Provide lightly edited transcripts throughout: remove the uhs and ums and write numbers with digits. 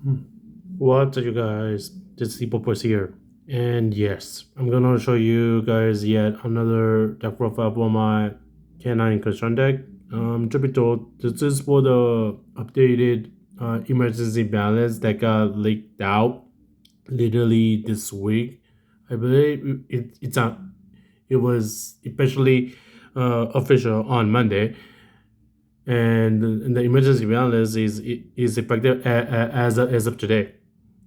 What's up, you guys? This is Hippopotamus here. And yes, I'm gonna show you guys yet another deck profile for my canine Crystron deck. To be told, this is for the updated emergency balance that got leaked out literally this week. I believe it was especially official on Monday, and the emergency balance is effective as of today.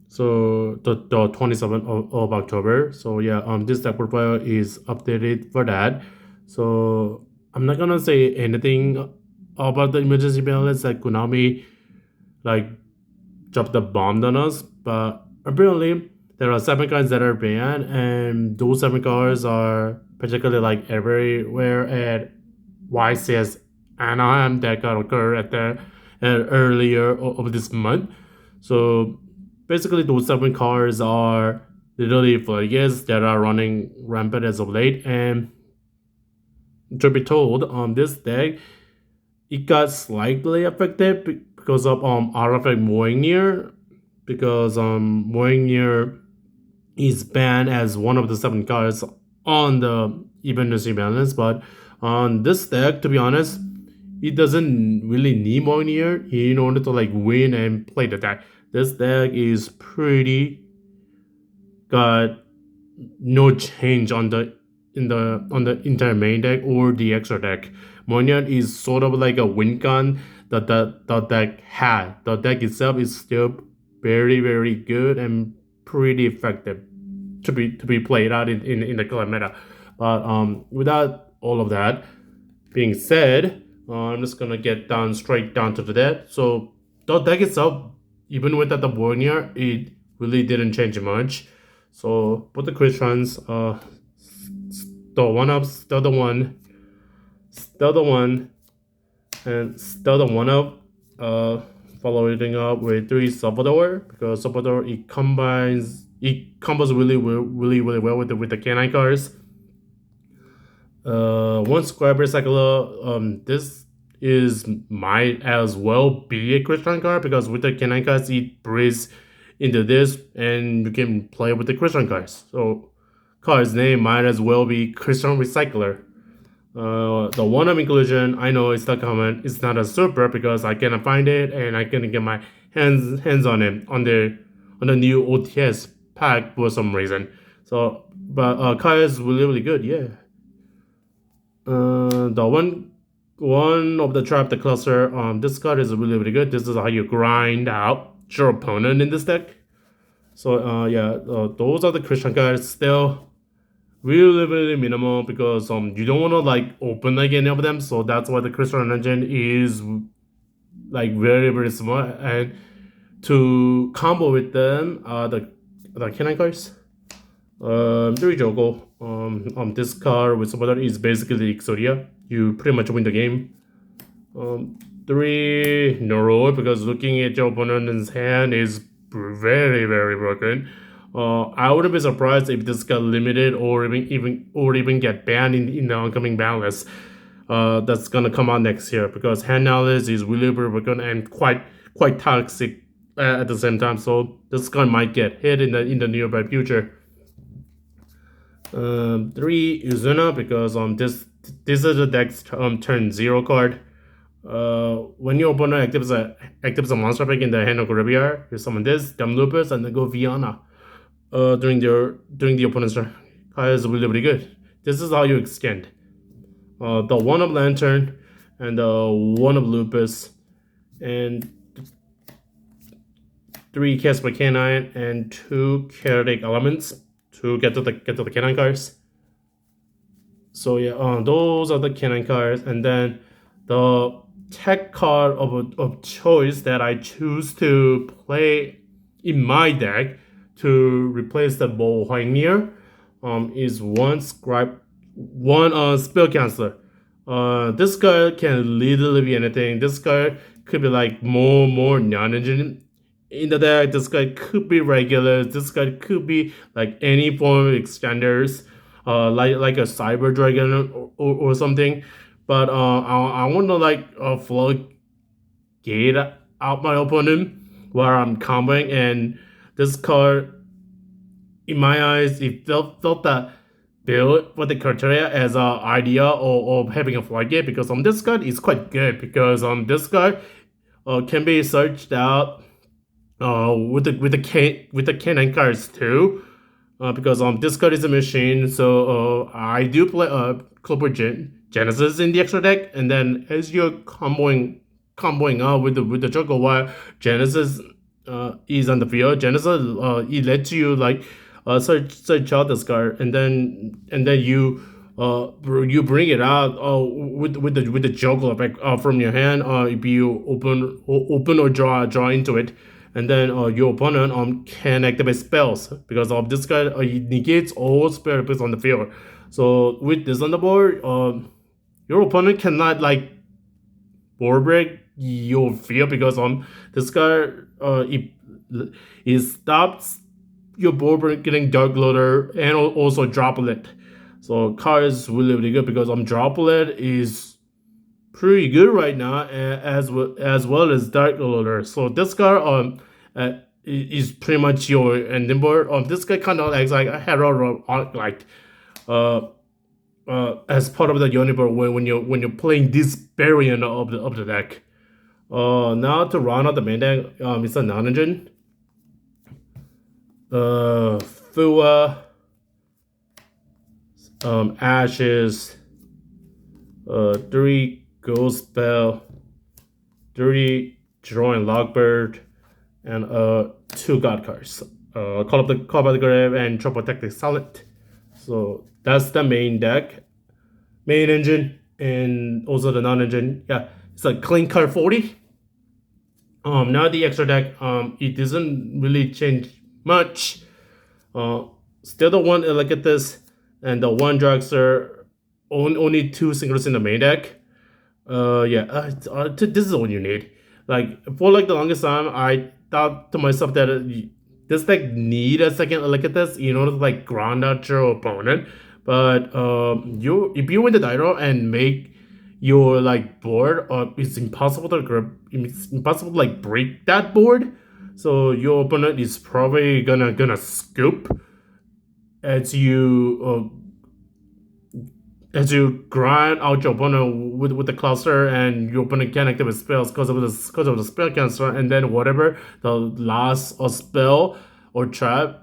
So the 27th of October. So yeah, this deck profile is updated for that. So I'm not gonna say anything about the emergency balance that Konami like dropped the bomb on us, but apparently there are seven cards that are banned, and those seven cards are particularly like everywhere at YCS Anaheim that got occurred earlier of this month. So basically, those seven cars are literally floodgates that are running rampant as of late. And to be told, on this deck, it got slightly affected because of artifact Mjollnir, because Mjollnir is banned as one of the seven cards on the emergency balance. But on this deck, to be honest, it doesn't really need Mjollnir in order to like win and play the deck. This deck is pretty got no change on the entire main deck or the extra deck. Mjollnir is sort of like a win gun that the deck had. The deck itself is still very good and pretty effective to be played out in the current meta. But without all of that being said, I'm just gonna get down straight down to the deck. So the deck itself, even without the Mjollnir, it really didn't change much. So put the Crystrons, the one up, still the one, still the one, and still the one up. Following up with three Salvador, because Salvador it combos really well with the canine cards. One Square Cycler, this is might as well be a Crystron card because with the canine cards it breathes into this and you can play with the Crystron cards. So card's name might as well be Crystron Recycler. The one of inclusion, I know it's not common. It's not a super because I cannot find it and I cannot get my hands on it on the new OTS pack for some reason. So, but card is really good. Yeah. The one of the trap the cluster. This card is really good. This is how you grind out your opponent in this deck. So yeah, those are the Christian cards. Still really minimal because you don't want to like open like any of them. So that's why the Christian engine is like very small, and to combo with them the canine cards. Three Jogo. This card with supporter is basically Exodia. You pretty much win the game. Three Noro, because looking at your opponent's hand is very broken. I wouldn't be surprised if this got limited or even get banned in the oncoming balance. That's gonna come out next year because hand analysis is really broken and quite toxic at the same time. So this card might get hit in the nearby future. Three Uzuna, because this is the deck's turn zero card. When your opponent activates a monster pick in the hand of graveyard, you summon this, dumb Lupus, and then go Viana. During the opponent's turn, card is really good. This is how you extend. The one of Lantern and the one of Lupus, and three Casper Canine and two Chaotic Elements to get to the canine cards. So yeah, those are the canine cards, and then the tech card of choice that I choose to play in my deck to replace the Mjollnir is one spell canceller. This card can literally be anything. This card could be like more non-engine in the deck. This guy could be regular. This guy could be like any form of extenders, like a cyber dragon or something. But I want to like floodgate out my opponent where I'm comboing, and this card, in my eyes, it felt that build for the criteria as an idea of having a floodgate, because this card is quite good, because this card can be searched out with the canine cards too, because this card is a machine. So I do play Clover Genesis in the extra deck, and then as you're comboing out with the juggle, while Genesis is on the field, Genesis it lets you like search out this card, and then you bring it out with the juggle effect from your hand. If you open or draw into it, and then your opponent can activate spells, because of this guy it negates all spell effects on the field. So with this on the board, your opponent cannot like board break your field, because this guy it stops your board break getting Dark Loader and also Droplet. So card is really good, because Droplet is pretty good right now, as well as Dark Loader. So this card is pretty much your ending board. This guy kind of acts like a hero, like as part of the universe when you're playing this variant of the deck. Now to run out the main deck, it's a non-engine. Fua, Ashes, 3 Ghost Spell, 3 Drawing Logbird, and 2 God cards. Call by the grave and Triple Tactic Silent. So that's the main deck, main engine, and also the non-engine. Yeah, it's a clean card 40. Now the extra deck, it doesn't really change much. Still the one Elegatus and the one Dragster, only 2 singles in the main deck. This is all you need. Like for like the longest time, I thought to myself that this deck need a second Elegatus in order to like ground out your opponent. But if you win the title and make your like board, it's impossible to like break that board. So your opponent is probably gonna scoop as you grind out your opponent with the cluster, and your opponent can activate spells because of the spell cancel, and then whatever the last spell or trap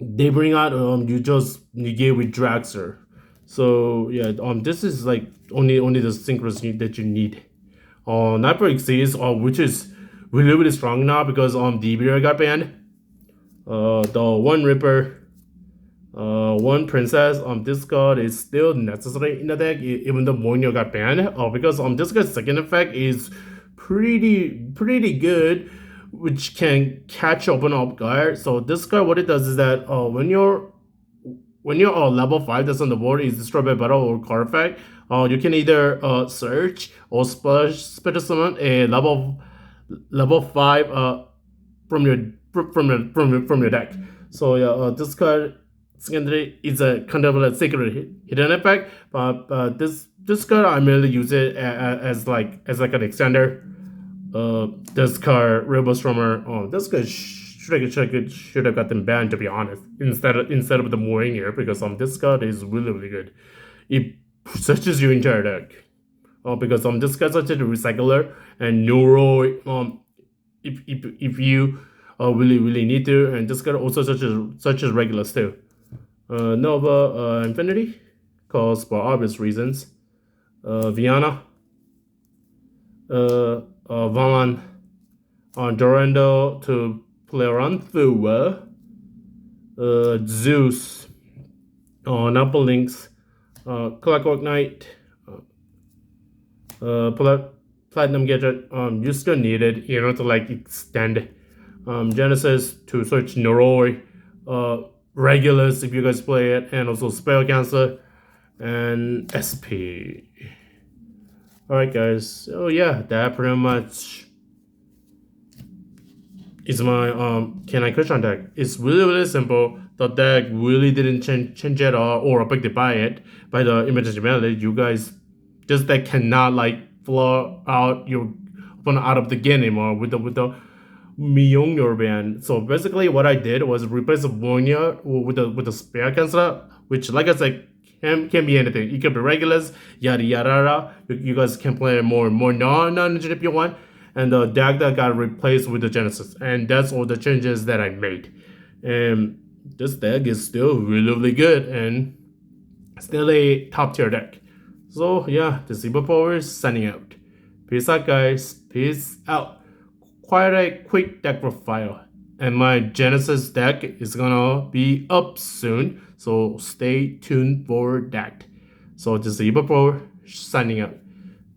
they bring out, you just negate with Dragster. So yeah, this is like only the synchros that you need. Nightbreak exists, which is really strong now, because DBR got banned. The one Ripper, one Princess this card is still necessary in the deck, even though Mjollnir got banned. Because this card's second effect is pretty good, which can catch open up guard. So this card, what it does is that when you're level 5 that's on the board is destroyed by battle or card effect, you can either search or special summon a level 5 from your deck. So yeah, this card secondary is a kind of a secret hidden effect, but this card I mainly use it as like an extender. This card Robo Stormer, this card should have gotten banned, to be honest, instead of the Mjollnir, because this card is really good. It searches your entire deck. Because this card searches the recycler and neuro if you really need to, and this card also searches regulars too. Nova Infinity, cause for obvious reasons. Viana, Vaughn, Dorando to play around Thua, Zeus, Apple Links, Clockwork Knight, Platinum Gadget. You still need it, to like extend Genesis to search Noroi, Regulus if you guys play it, and also Spell Cancer and SP. Alright guys, so yeah, that pretty much is my Canine Crystron deck. It's really simple. The deck really didn't change at all or affected by the emergency melody. You guys, this deck cannot like flaw out your opponent out of the game anymore with Mjollnir ban. So basically, what I did was replace the Mjollnir with the spare canceller, which, like I said, can be anything. It can be regulars, yada yada yada. You guys can play more non-engine if you want. And the deck that got replaced with the Genesis, and that's all the changes that I made. And this deck is still really good and still a top tier deck. So yeah, the Zebra Power is signing out. Peace out, guys. Peace out. Quite a quick deck profile, and my Genesis deck is gonna be up soon, so stay tuned for that. So the Zebra Power signing out.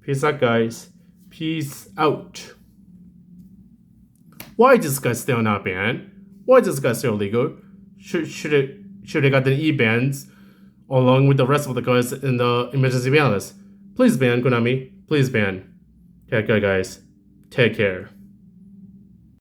Peace out, guys. Peace out. Why is this guy still not banned? Why is this guy still legal? Should it got the E-bans along with the rest of the guys in the emergency ban list? Please ban Konami. Please ban. Take care, guys. Take care.